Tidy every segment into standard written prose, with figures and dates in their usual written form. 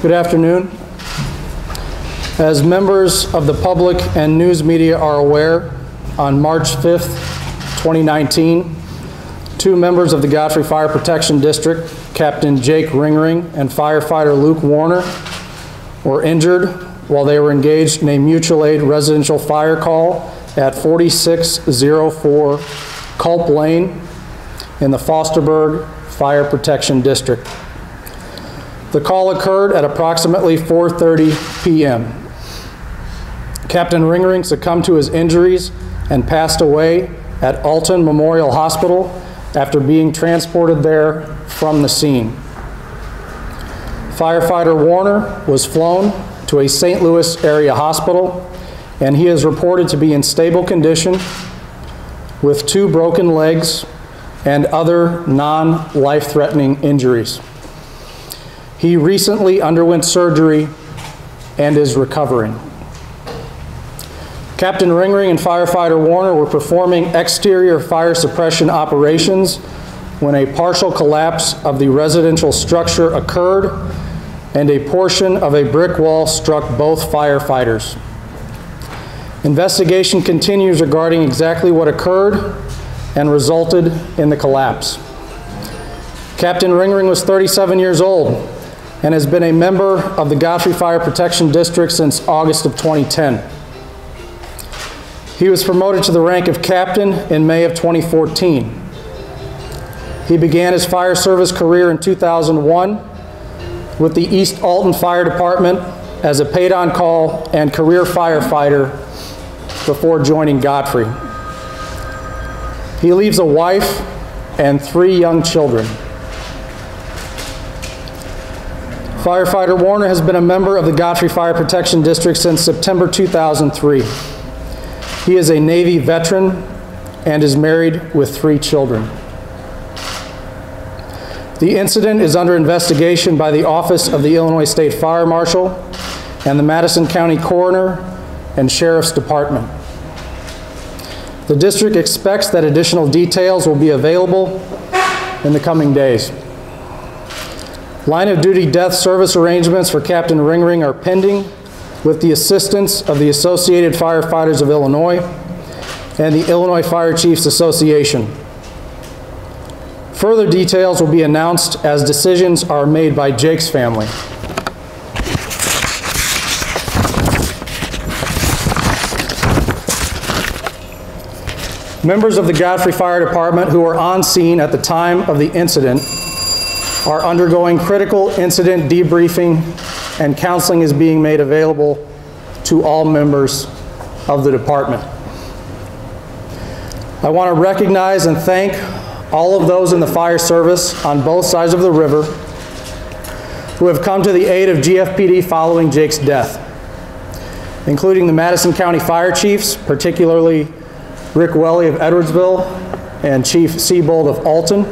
Good afternoon. As members of the public and news media are aware, on March 5th, 2019, two members of the Godfrey Fire Protection District, Captain Jake Ringering and firefighter Luke Warner, were injured while they were engaged in a mutual aid residential fire call at 4604 Culp Lane in the Fosterburg Fire Protection District. The call occurred at approximately 4:30 p.m. Captain Ringering succumbed to his injuries and passed away at Alton Memorial Hospital after being transported there from the scene. Firefighter Warner was flown to a St. Louis area hospital, and he is reported to be in stable condition with 2 broken legs and other non-life-threatening injuries. He recently underwent surgery and is recovering. Captain Ringering and firefighter Warner were performing exterior fire suppression operations when a partial collapse of the residential structure occurred and a portion of a brick wall struck both firefighters. Investigation continues regarding exactly what occurred and resulted in the collapse. Captain Ringering was 37 years old and has been a member of the Godfrey Fire Protection District since August of 2010. He was promoted to the rank of captain in May of 2014. He began his fire service career in 2001 with the East Alton Fire Department as a paid-on-call and career firefighter before joining Godfrey. He leaves a wife and 3 young children. Firefighter Warner has been a member of the Godfrey Fire Protection District since September 2003. He is a Navy veteran and is married with 3 children. The incident is under investigation by the Office of the Illinois State Fire Marshal and the Madison County Coroner and Sheriff's Department. The district expects that additional details will be available in the coming days. Line of duty death service arrangements for Captain Ringering are pending with the assistance of the Associated Firefighters of Illinois and the Illinois Fire Chiefs Association. Further details will be announced as decisions are made by Jake's family. Members of the Godfrey Fire Department who were on scene at the time of the incident are undergoing critical incident debriefing, and counseling is being made available to all members of the department. I want to recognize and thank all of those in the fire service on both sides of the river who have come to the aid of GFPD following Jake's death, including the Madison County Fire Chiefs, particularly Rick Welly of Edwardsville and Chief Seabold of Alton,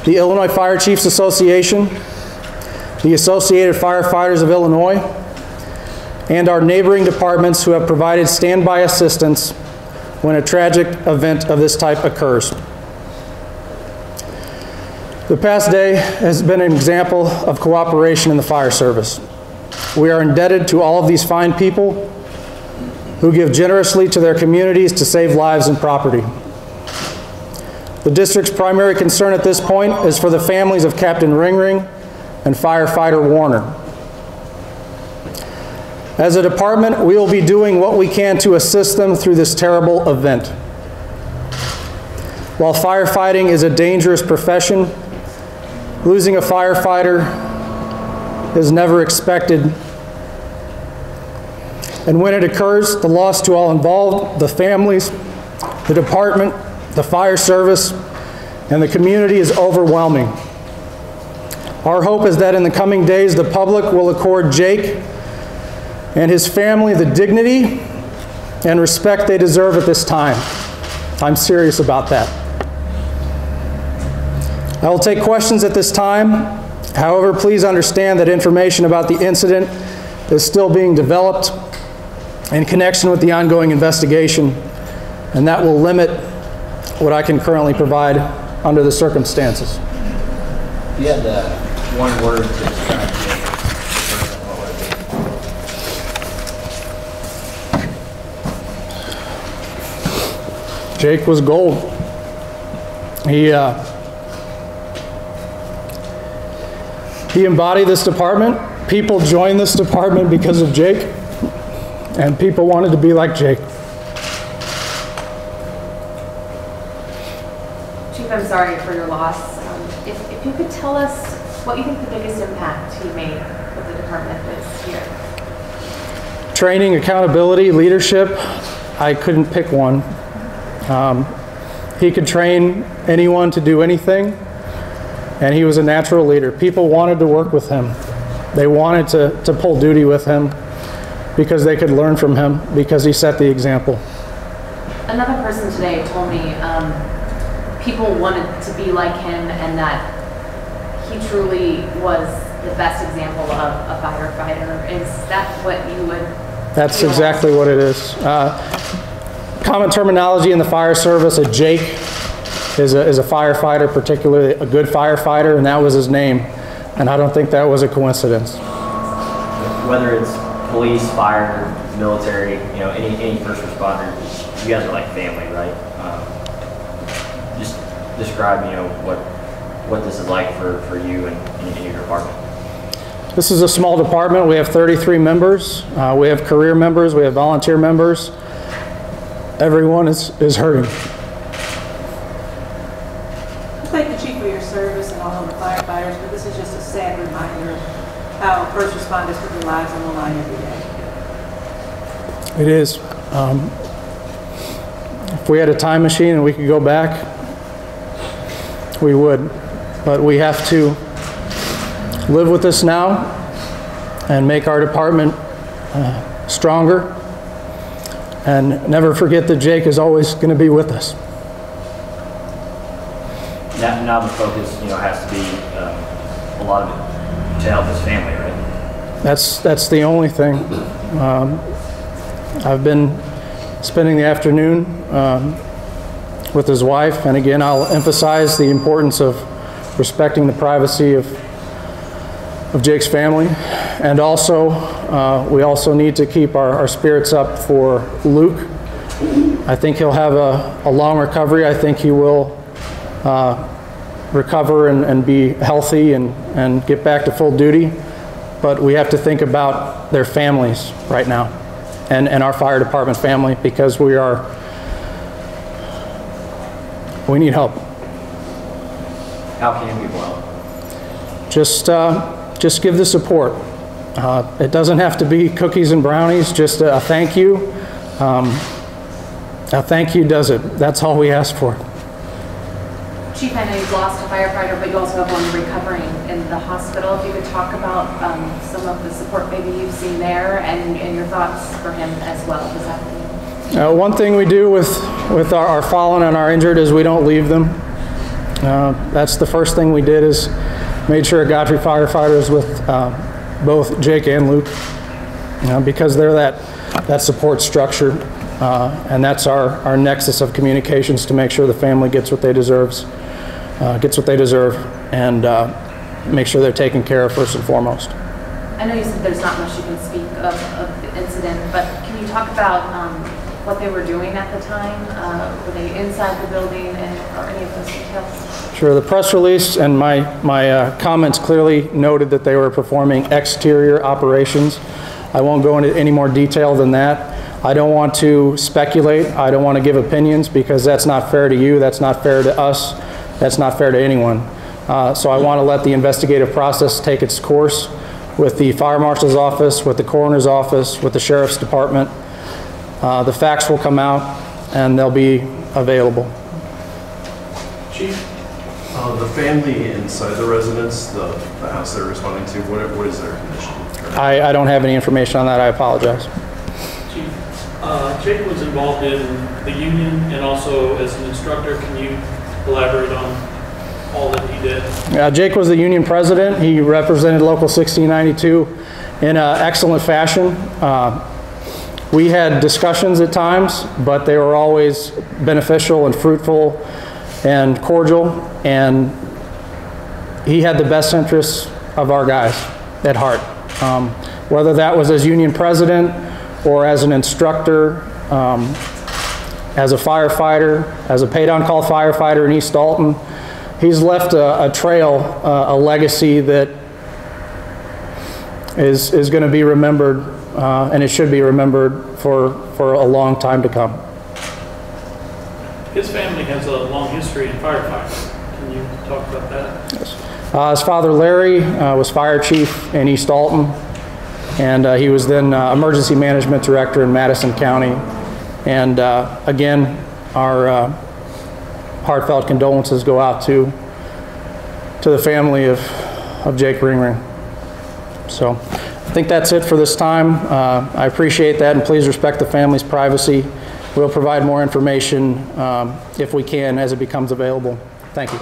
the Illinois Fire Chiefs Association, the Associated Firefighters of Illinois, and our neighboring departments who have provided standby assistance when a tragic event of this type occurs. The past day has been an example of cooperation in the fire service. We are indebted to all of these fine people who give generously to their communities to save lives and property. The district's primary concern at this point is for the families of Captain Ringering and firefighter Warner. As a department, we will be doing what we can to assist them through this terrible event. While firefighting is a dangerous profession, losing a firefighter is never expected. And when it occurs, the loss to all involved, the families, the department, the fire service, and the community is overwhelming. Our hope is that in the coming days, the public will accord Jake and his family the dignity and respect they deserve at this time. I'm serious about that. I will take questions at this time. However, please understand that information about the incident is still being developed in connection with the ongoing investigation, and that will limit what I can currently provide under the circumstances. You had one word to describe Jake. Jake was gold. He embodied this department. People joined this department because of Jake, and people wanted to be like Jake. Chief, I'm sorry for your loss. If you could tell us what you think the biggest impact he made with the department this year. Training, accountability, leadership. I couldn't pick one. He could train anyone to do anything, and he was a natural leader. People wanted to work with him. They wanted to pull duty with him because they could learn from him, because he set the example. Another person today told me people wanted to be like him, and that he truly was the best example of a firefighter. Is that what you would? That's exactly what it is. Common terminology in the fire service, a Jake is a firefighter, particularly a good firefighter, and that was his name. And I don't think that was a coincidence. Whether it's police, fire, military, you know, any first responder, you guys are like family, right? Just describe, you know, what this is like for you and in your department. This is a small department. We have 33 members. We have career members. We have volunteer members. Everyone is hurting. Thank you, Chief, for your service and all of the firefighters, but this is just a sad reminder of how first responders put their lives on the line every day. It is. If we had a time machine and we could go back, we would. But we have to live with this now and make our department stronger. And never forget that Jake is always going to be with us. Now the focus, you know, has to be a lot of it to help his family, right? That's the only thing. I've been spending the afternoon with his wife, and again, I'll emphasize the importance of respecting the privacy of Jake's family. And also, we also need to keep our spirits up for Luke. I think he'll have a long recovery. I think he will recover and be healthy and get back to full duty. But we have to think about their families right now and our fire department family, because we need help. How can people help? Just give the support. It doesn't have to be cookies and brownies, just a thank you. A thank you does it. That's all we ask for. Chief, I know you've lost a firefighter, but you also have one recovering in the hospital. If you could talk about some of the support maybe you've seen there and your thoughts for him as well. What's happening? One thing we do with our fallen and our injured is we don't leave them. That's the first thing we did, is made sure Godfrey firefighters with both Jake and Luke, because they're that support structure, and that's our nexus of communications to make sure the family gets what they deserve, and make sure they're taken care of first and foremost. I know you said there's not much you can speak of the incident, but can you talk about what they were doing at the time? Were they inside the building, or any of those details? Sure. The press release and my comments clearly noted that they were performing exterior operations. I won't go into any more detail than that. I don't want to speculate. I don't want to give opinions, because that's not fair to you. That's not fair to us. That's not fair to anyone. So I want to let the investigative process take its course with the fire marshal's office, with the coroner's office, with the sheriff's department. The facts will come out and they'll be available. Chief, the family inside the residence, the house they're responding to, what is their condition? I don't have any information on that. I apologize. Chief, Jake was involved in the union and also as an instructor. Can you elaborate on all that he did? Jake was the union president. He represented Local 1692 in an excellent fashion. We had discussions at times, but they were always beneficial and fruitful and cordial, and he had the best interests of our guys at heart. Whether that was as union president or as an instructor, as a firefighter, as a paid-on-call firefighter in East Alton. He's left a trail, a legacy that is going to be remembered, and it should be remembered for a long time to come. His family has a long history in firefighting. Can you talk about that? Yes. His father, Larry, was fire chief in East Alton, and he was then emergency management director in Madison County. And again, our heartfelt condolences go out to the family of Jake Ringering. So I think that's it for this time. I appreciate that, and please respect the family's privacy. We'll provide more information if we can as it becomes available. Thank you.